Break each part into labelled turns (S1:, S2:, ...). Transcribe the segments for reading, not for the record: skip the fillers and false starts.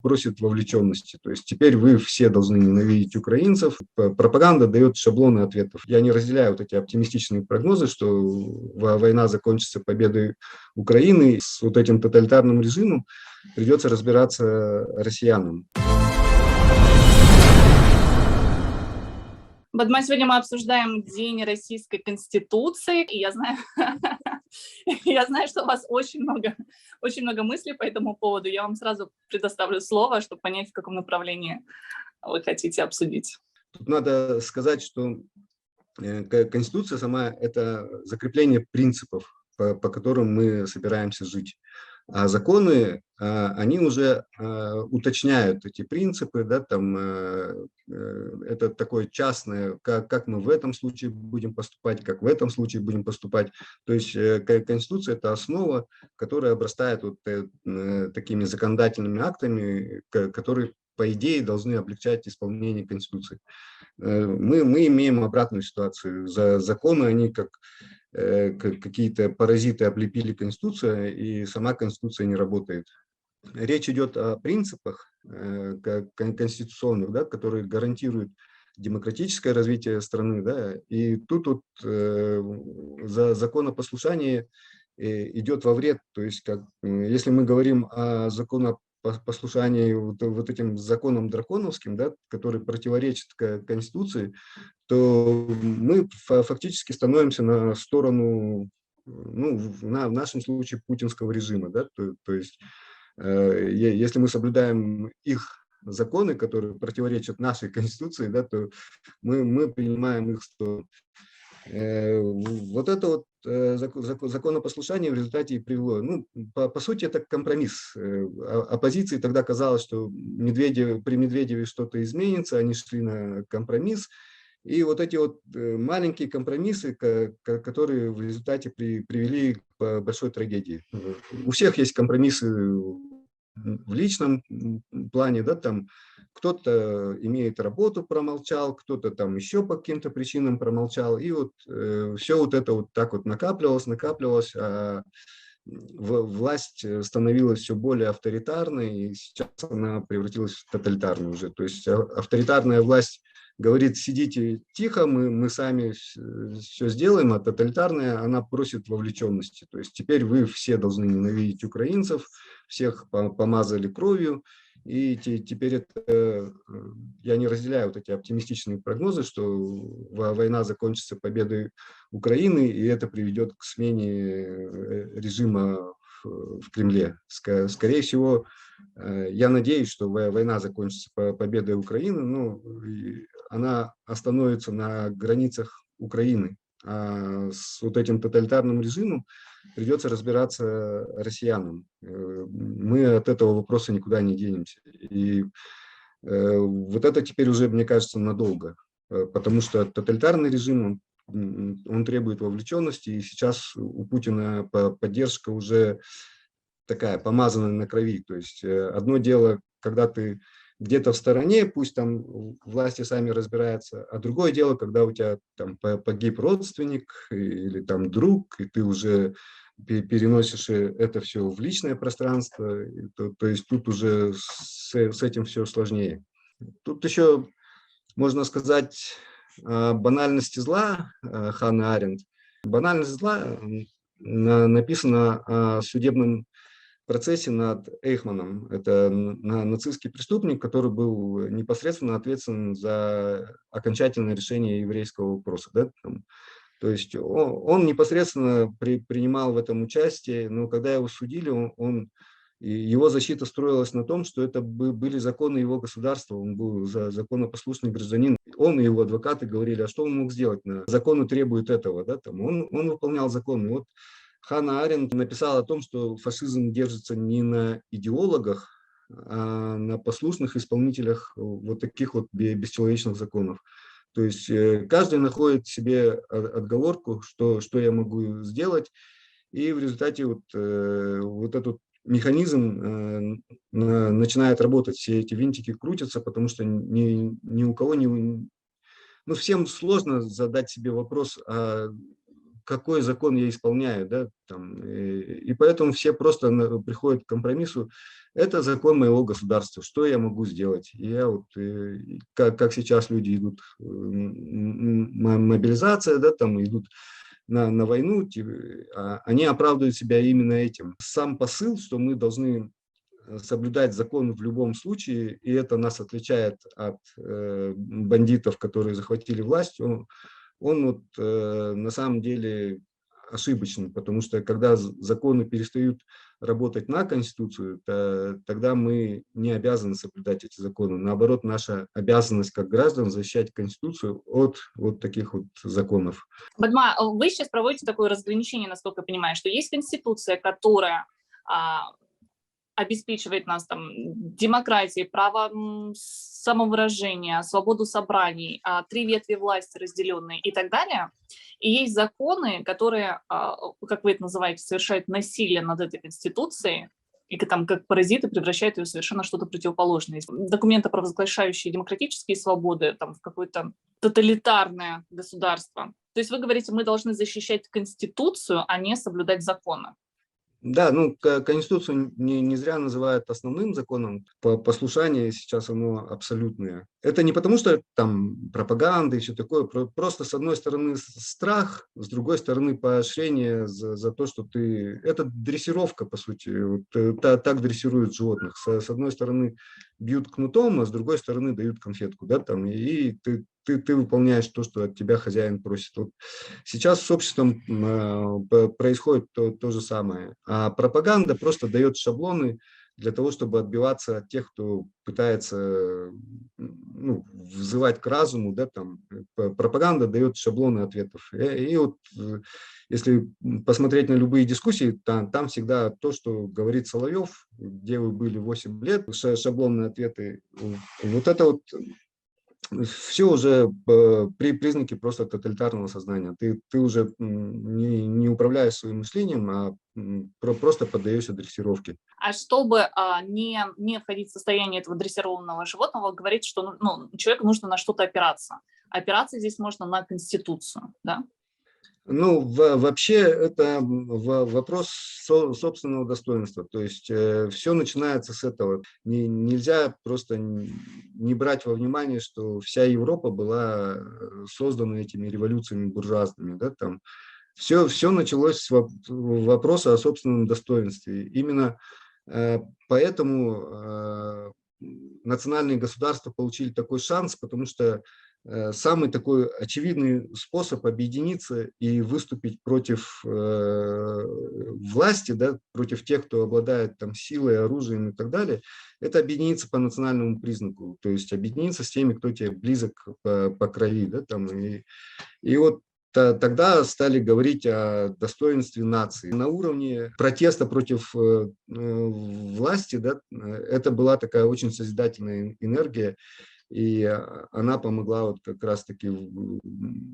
S1: просит вовлеченности. То есть теперь вы все должны ненавидеть украинцев. Пропаганда дает шаблоны ответов. Я не разделяю вот эти оптимистичные прогнозы, что война закончится победой Украины. С вот этим тоталитарным режимом придется разбираться россиянам.
S2: Вот сегодня мы обсуждаем День Российской Конституции, и я знаю, что у вас очень много мыслей по этому поводу. Я вам сразу предоставлю слово, чтобы понять, в каком направлении вы хотите обсудить.
S1: Тут надо сказать, что Конституция сама – это закрепление принципов, по которым мы собираемся жить. А законы, они уже уточняют эти принципы, да, там, это такое частное, как мы в этом случае будем поступать, как в этом случае будем поступать. То есть Конституция – это основа, которая обрастает вот такими законодательными актами, которые, по идее, должны облегчать исполнение Конституции. Мы имеем обратную ситуацию. Законы, они как какие-то паразиты облепили Конституцию, и сама Конституция не работает. Речь идет о принципах конституционных, да, которые гарантируют демократическое развитие страны. Да, и тут вот, за законопослушание идет во вред. То есть, если мы говорим о законопослушании вот этим законам драконовским, да, которые противоречат Конституции, то мы фактически становимся на сторону, ну, в нашем случае, путинского режима. Да? То есть, если мы соблюдаем их законы, которые противоречат нашей Конституции, да, то мы принимаем их сторону. Вот это вот законопослушание в результате и привело. Ну, по сути, это компромисс. Оппозиции тогда казалось, что при Медведеве что-то изменится, они шли на компромисс. И вот эти вот маленькие компромиссы, которые в результате привели к большой трагедии. У всех есть компромиссы в личном плане, да, там кто-то имеет работу, промолчал, кто-то там еще по каким-то причинам промолчал, и вот все вот это вот так вот накапливалось, а власть становилась все более авторитарной, и сейчас она превратилась в тоталитарную уже. То есть авторитарная власть говорит: сидите тихо, мы сами все сделаем, а тоталитарная, она просит вовлеченности. То есть теперь вы все должны ненавидеть украинцев, всех помазали кровью, и теперь это, я не разделяю вот эти оптимистичные прогнозы, что война закончится победой Украины, и это приведет к смене режима в Кремле. Скорее всего, я надеюсь, что война закончится победой Украины, но она остановится на границах Украины. А с вот этим тоталитарным режимом придется разбираться россиянам. Мы от этого вопроса никуда не денемся. И вот это теперь уже, мне кажется, надолго, потому что тоталитарный режим, он требует вовлеченности, и сейчас у Путина поддержка уже такая помазанная на крови. То есть одно дело, когда ты где-то в стороне, пусть там власти сами разбираются, а другое дело, когда у тебя там погиб родственник или там друг, и ты уже переносишь это все в личное пространство, то есть тут уже с этим все сложнее. Тут еще можно сказать о банальности зла Ханны Аренд. Банальность зла написана о судебном процессе над Эйхманом. Это нацистский преступник, который был непосредственно ответственен за окончательное решение еврейского вопроса. Да? То есть он непосредственно принимал в этом участие, но когда его судили, его защита строилась на том, что это были законы его государства, он был законопослушный гражданин. Он и его адвокаты говорили: а что он мог сделать? Законы требуют этого. Да? Он выполнял законы. Вот Ханна Аренд написала о том, что фашизм держится не на идеологах, а на послушных исполнителях вот таких вот бесчеловечных законов. То есть каждый находит себе отговорку, что я могу сделать, и в результате вот этот механизм начинает работать, все эти винтики крутятся, потому что ни у кого не... Ну, всем сложно задать себе вопрос, а какой закон я исполняю, да, там, и поэтому все просто приходят к компромиссу: это закон моего государства, что я могу сделать? И я вот, как сейчас люди идут, мобилизация, да, там идут на войну, они оправдывают себя именно этим. Сам посыл, что мы должны соблюдать закон в любом случае, и это нас отличает от бандитов, которые захватили власть, он вот, на самом деле ошибочный, потому что когда законы перестают работать на Конституцию, тогда мы не обязаны соблюдать эти законы. Наоборот, наша обязанность как граждан защищать Конституцию от вот таких вот законов.
S2: Бадма, вы сейчас проводите такое разграничение, насколько я понимаю, что есть Конституция, которая обеспечивает нас там демократией, право самовыражения, свободу собраний, 3 ветви власти разделенные и так далее. И есть законы, которые, как вы это называете, совершают насилие над этой Конституцией, и там как паразиты превращают ее в совершенно что-то противоположное. Документы, провозглашающие демократические свободы, там, в какое-то тоталитарное государство. То есть вы говорите, мы должны защищать Конституцию, а не соблюдать законы.
S1: Да, ну, Конституцию не зря называют основным законом. Послушание сейчас оно абсолютное. Это не потому, что там пропаганда и все такое. Просто, с одной стороны, страх, с другой стороны, поощрение за то, что ты... Это дрессировка, по сути. Вот, так дрессируют животных. С одной стороны, бьют кнутом, а с другой стороны, дают конфетку. Да, там, и ты выполняешь то, что от тебя хозяин просит. Вот сейчас с обществом происходит то же самое. А пропаганда просто дает шаблоны для того, чтобы отбиваться от тех, кто пытается, ну, взывать к разуму. Да, там, пропаганда дает шаблоны ответов. И вот если посмотреть на любые дискуссии, там всегда то, что говорит Соловьев, где вы были 8 лет, шаблонные ответы. Вот это вот все уже признаки просто тоталитарного сознания. Ты уже не управляешь своим мышлением, а просто поддаешься дрессировке.
S2: А чтобы не входить в состояние этого дрессированного животного, говорит, что человеку нужно на что-то опираться. Опираться здесь можно на Конституцию, да?
S1: Ну, вообще это вопрос собственного достоинства. То есть все начинается с этого. Нельзя просто не брать во внимание, что вся Европа была создана этими революциями буржуазными. Да, там. Все началось с вопроса о собственном достоинстве. Именно поэтому национальные государства получили такой шанс, потому что самый такой очевидный способ объединиться и выступить против власти, да, против тех, кто обладает там силой, оружием и так далее, это объединиться по национальному признаку, то есть объединиться с теми, кто тебе близок по крови. Да, там, и вот тогда стали говорить о достоинстве нации. На уровне протеста против власти, да, это была такая очень созидательная энергия, и она помогла вот как раз-таки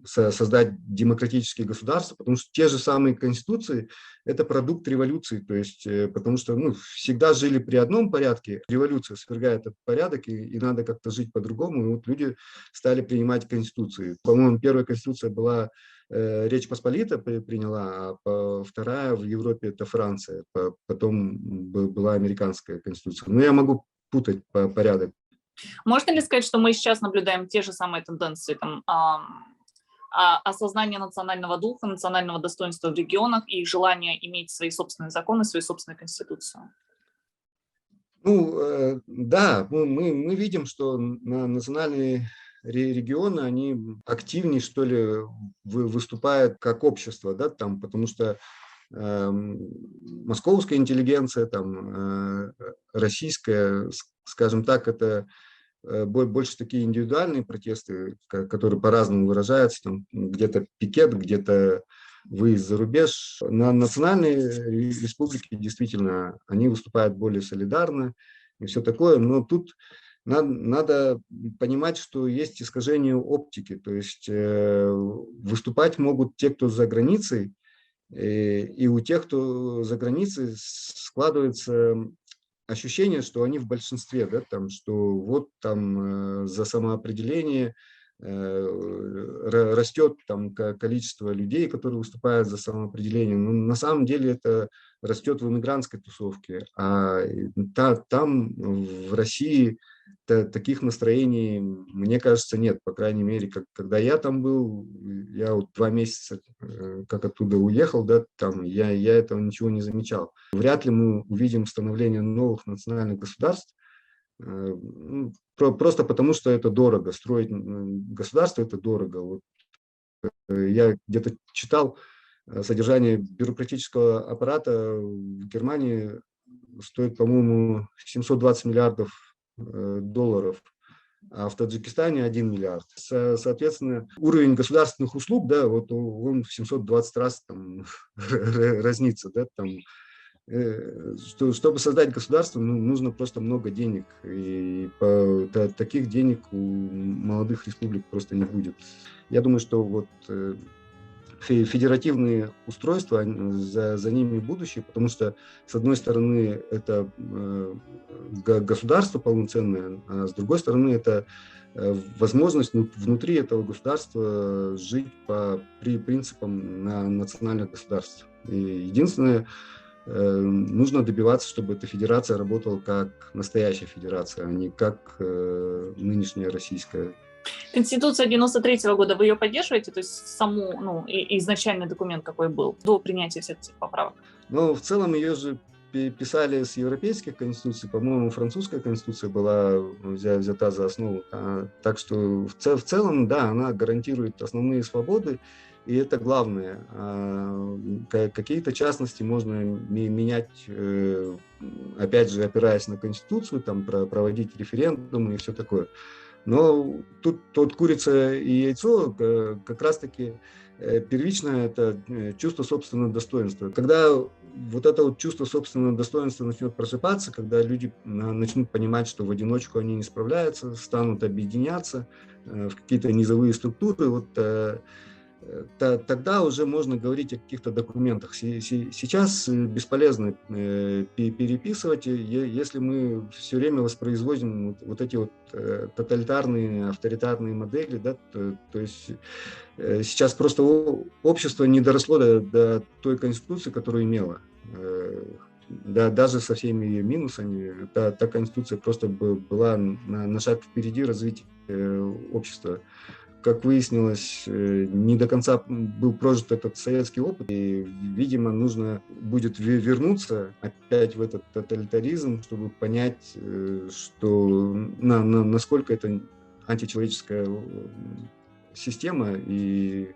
S1: создать демократические государства, потому что те же самые конституции – это продукт революции, то есть потому что всегда жили при одном порядке, революция свергает этот порядок, и надо как-то жить по-другому, и вот люди стали принимать конституции. По-моему, первая конституция была Речь Посполита приняла, а вторая в Европе – это Франция, потом была американская конституция. Но я могу путать порядок.
S2: Можно ли сказать, что мы сейчас наблюдаем те же самые тенденции, там, осознание национального духа, национального достоинства в регионах и желание иметь свои собственные законы, свою собственную конституцию?
S1: Да, мы видим, что национальные регионы, они активнее, что ли, выступают как общество, да, там, потому что московская интеллигенция, там, российская, скажем так, это больше такие индивидуальные протесты, которые по-разному выражаются, там где-то пикет, где-то выезд за рубеж. На национальные республики действительно они выступают более солидарно и все такое, но тут надо понимать, что есть искажение оптики, то есть выступать могут те, кто за границей, и у тех, кто за границей, складывается ощущение, что они в большинстве, да, там, что вот там за самоопределение, растет там количество людей, которые выступают за самоопределение. Но на самом деле это растет в иммигрантской тусовке. А там, в России, таких настроений, мне кажется, нет. По крайней мере, когда я там был, я вот 2 месяца как оттуда уехал, да, там я этого ничего не замечал. Вряд ли мы увидим становление новых национальных государств, ну, просто потому, что это дорого. Строить государство – это дорого. Вот, я где-то читал, содержание бюрократического аппарата в Германии стоит, по-моему, 720 миллиардов долларов, а в Таджикистане 1 миллиард. Соответственно, уровень государственных услуг, да, вот он в 720 раз там разнится, да, там. Чтобы создать государство, нужно просто много денег, и таких денег у молодых республик просто не будет. Я думаю, что вот федеративные устройства, за ними будущее, потому что, с одной стороны, это государство полноценное, а с другой стороны, это возможность внутри этого государства жить по принципам национальных государств. И единственное, нужно добиваться, чтобы эта федерация работала как настоящая федерация, а не как нынешняя российская.
S2: Конституция 93-го года, вы ее поддерживаете? То есть саму, ну, изначальный документ какой был до принятия всех этих поправок?
S1: Ну, в целом ее же писали с европейских конституций. По-моему, французская конституция была взята за основу. Так что в целом, да, она гарантирует основные свободы, и это главное. Какие-то частности можно менять, опять же, опираясь на конституцию, там, проводить референдумы и все такое. Но тут курица и яйцо, как раз-таки первичное – это чувство собственного достоинства. Когда вот это вот чувство собственного достоинства начнет просыпаться, когда люди начнут понимать, что в одиночку они не справляются, станут объединяться в какие-то низовые структуры, вот тогда уже можно говорить о каких-то документах. Сейчас бесполезно переписывать, если мы все время воспроизводим вот эти вот тоталитарные, авторитарные модели, да, то есть сейчас просто общество не доросло до той конституции, которую имело. Да, даже со всеми ее минусами, та конституция просто была на шаг впереди развития общества. Как выяснилось, не до конца был прожит этот советский опыт, и, видимо, нужно будет вернуться опять в этот тоталитаризм, чтобы понять, что насколько это античеловеческая система, и